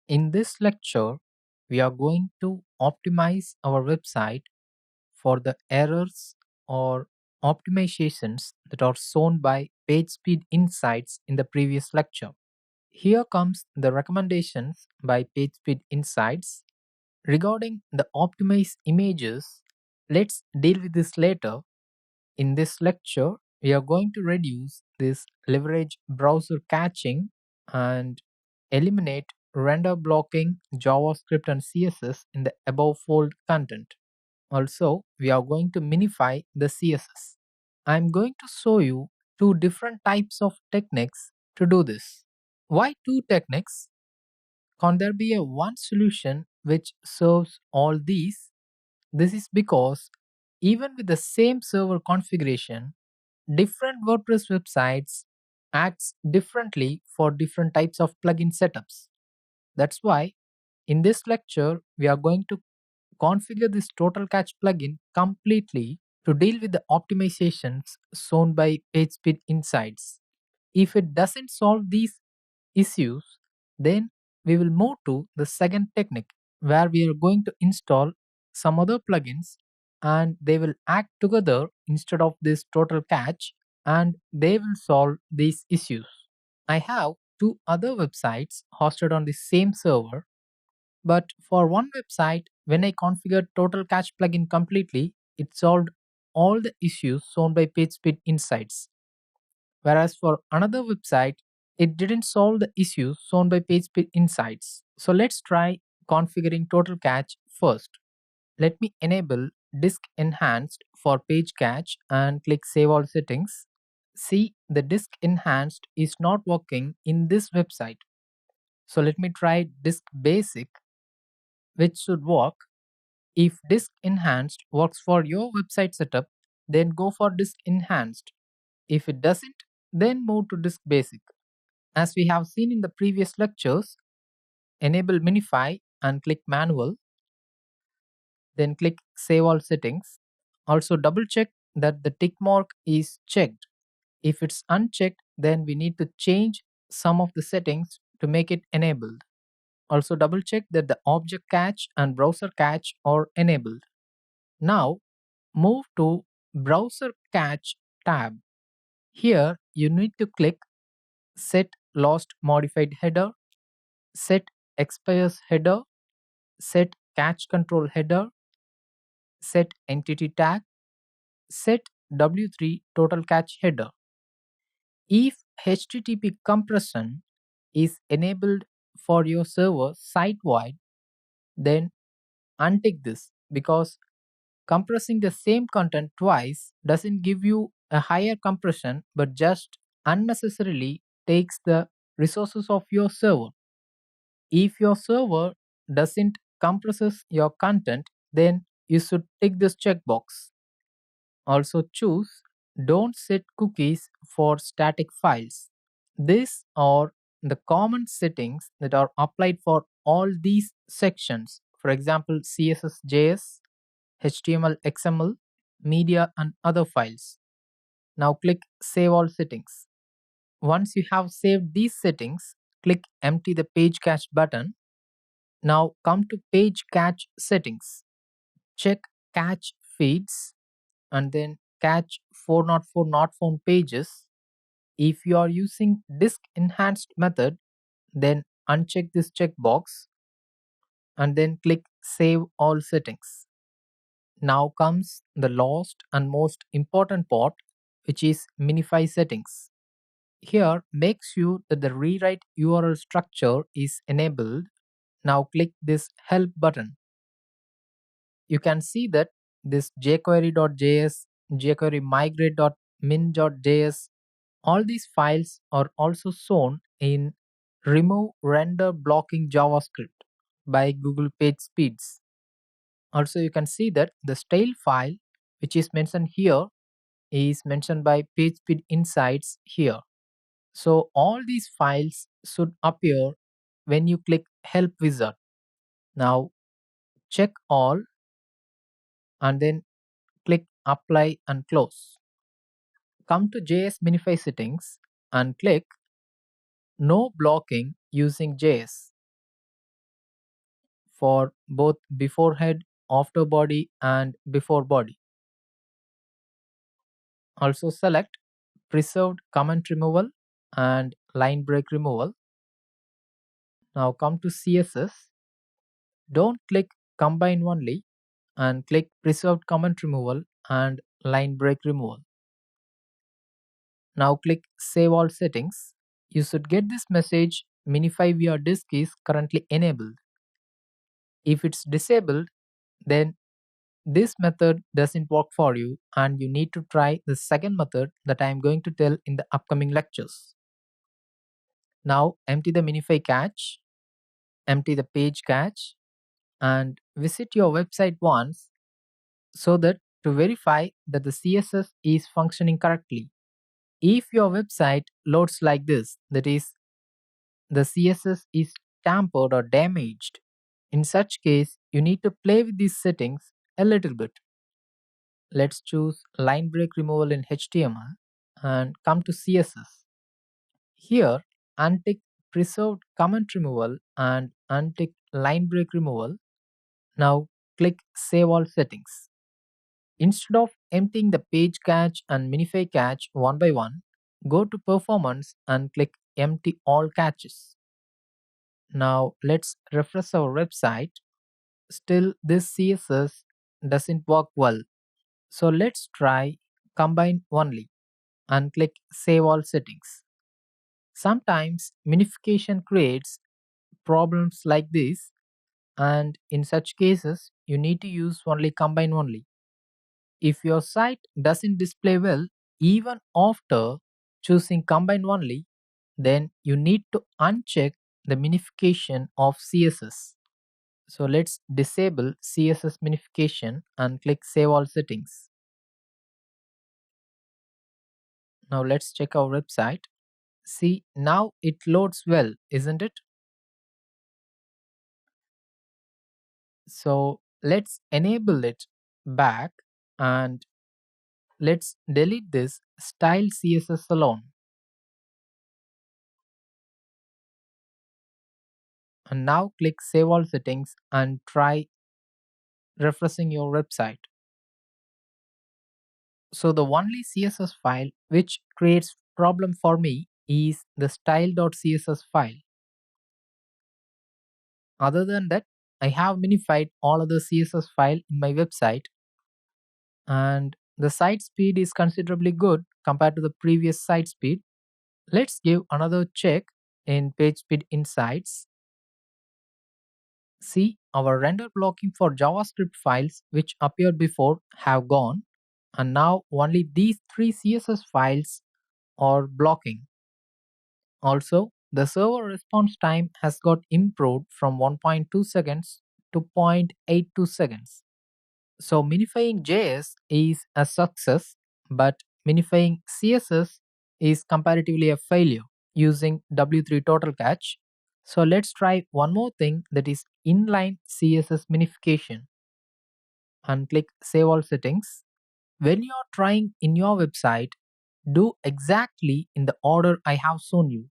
In this lecture, we are going to optimize our website for the errors or optimizations that are shown by PageSpeed Insights in the previous lecture. Here comes the recommendations by PageSpeed Insights. Regarding the optimized images, let's deal with this later. In this lecture, we are going to reduce this leverage browser caching and eliminate render blocking JavaScript and CSS in the above fold content. Also, we are going to minify the CSS. I'm going to show you two different types of techniques to do this. Why two techniques? Can there be a one solution which serves all these? This is because even with the same server configuration, different WordPress websites acts differently for different types of plugin setups. That's why in this lecture we are going to configure this total cache plugin completely to deal with the optimizations shown by PageSpeed Insights. If it doesn't solve these issues, then we will move to the second technique where we are going to install some other plugins and they will act together instead of this total cache and they will solve these issues. I have two other websites hosted on the same server, but for one website, when I configured total cache plugin completely, it solved all the issues shown by PageSpeed Insights. Whereas for another website, it didn't solve the issues shown by PageSpeed Insights. So let's try configuring total cache first. Let me enable disk enhanced for page cache and click save all settings. See, the disk enhanced is not working in this website. So let me try disk basic, which should work. If disk enhanced works for your website setup, then go for disk enhanced. If it doesn't, then move to disk basic. As we have seen in the previous lectures, enable Minify and click manual, then click save all settings. Also double check that the tick mark is checked. If it's unchecked, then we need to change some of the settings to make it enabled. Also double check that the object cache and browser cache are enabled. Now move to browser cache tab. Here you need to click set lost modified header, set expires header, set cache control header, set entity tag, set W3 total cache header. If HTTP compression is enabled for your server site wide, then untick this because compressing the same content twice doesn't give you a higher compression but just unnecessarily takes the resources of your server. If your server doesn't compresses your content, then you should tick this checkbox. Also choose don't set cookies for static files. These are the common settings that are applied for all these sections. For example, CSS, JS, HTML, XML, media, and other files. Now click Save All Settings. Once you have saved these settings, click Empty the Page Cache button. Now come to Page Cache Settings. Check Cache Feeds and then Cache 404 not found pages. If you are using Disk Enhanced method, then uncheck this checkbox and then click Save All Settings. Now comes the last and most important part, which is Minify settings. Here, make sure that the rewrite URL structure is enabled. Now click this help button. You can see that this jquery.js, jquery migrate.min.js, all these files are also shown in remove render blocking JavaScript by Google PageSpeeds. Also, you can see that the style file, which is mentioned here, is mentioned by PageSpeed Insights here. So all these files should appear when you click Help Wizard. Now check all and then click Apply and Close. Come to JS Minify settings and click No blocking using JS. for both before head, after body, and before body. Also select preserved comment removal and line break removal. Now come to CSS. Don't click combine only and click preserved comment removal and line break removal. Now click save all settings. You should get this message minify via disk is currently enabled. If it's disabled, then this method doesn't work for you and you need to try the second method that I am going to tell in the upcoming lectures. Now empty the minify cache, empty the page cache, and visit your website once so that to verify that the CSS is functioning correctly. If your website loads like this, that is, the CSS is tampered or damaged, in such case, you need to play with these settings a little bit. Let's choose line break removal in HTML and come to CSS. Here, untick preserved comment removal and untick line break removal. Now click save all settings. Instead of emptying the page cache and minify cache one by one, go to performance and click empty all caches. Now let's refresh our website. Still this CSS doesn't work well. So let's try combine only and click save all settings. Sometimes minification creates problems like this, and in such cases you need to use only combine only. If your site doesn't display well even after choosing combine only, then you need to uncheck the minification of CSS. So let's disable CSS minification and click save all settings. Now let's check our website. See, now it loads well, isn't it? So let's enable it back and let's delete this style CSS alone. And now click save all settings and try refreshing your website. So the only CSS file which creates problem for me is the style.css file. Other than that, I have minified all other CSS file in my website and the site speed is considerably good compared to the previous site speed. Let's give another check in PageSpeed Insights. See, our render blocking for JavaScript files which appeared before have gone and now only these three CSS files are blocking. Also, the server response time has got improved from 1.2 seconds to 0.82 seconds. So minifying JS is a success, but minifying CSS is comparatively a failure using W3 Total Catch. So let's try one more thing, that is inline CSS minification, and click save all settings. When you are trying in your website, do exactly in the order I have shown you,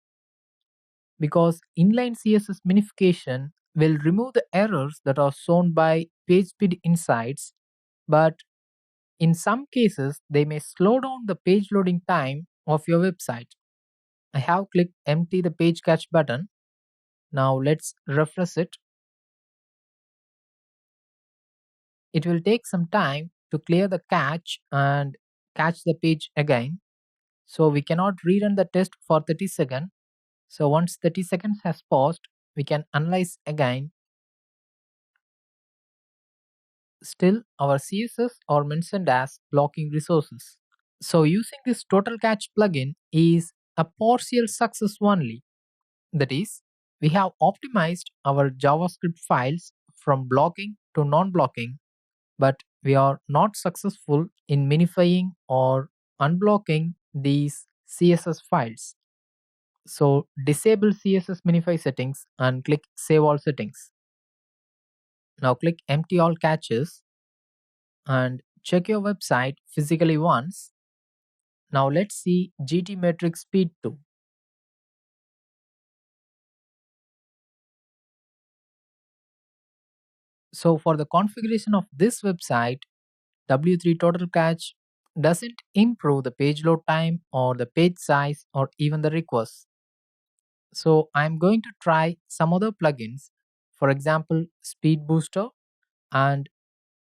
because inline CSS minification will remove the errors that are shown by PageSpeed Insights, but in some cases they may slow down the page loading time of your website. I have clicked empty the page cache button. Now let's refresh it. It will take some time to clear the cache and catch the page again. So we cannot rerun the test for 30 seconds. So once 30 seconds has passed, we can analyze again. Still, our CSS are mentioned as blocking resources. So using this total catch plugin is a partial success only. That is, we have optimized our JavaScript files from blocking to non-blocking, but we are not successful in minifying or unblocking these CSS files. So disable CSS minify settings and click save all settings. Now click empty all caches and check your website physically once. Now let's see GTmetrix Speed 2. So for the configuration of this website, W3 Total Cache doesn't improve the page load time or the page size or even the requests. So I'm going to try some other plugins, for example, Speed Booster and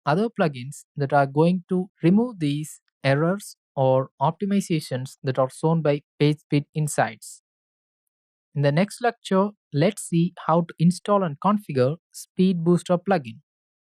other plugins that are going to remove these errors or optimizations that are shown by PageSpeed Insights. In the next lecture, let's see how to install and configure Speed Booster plugin.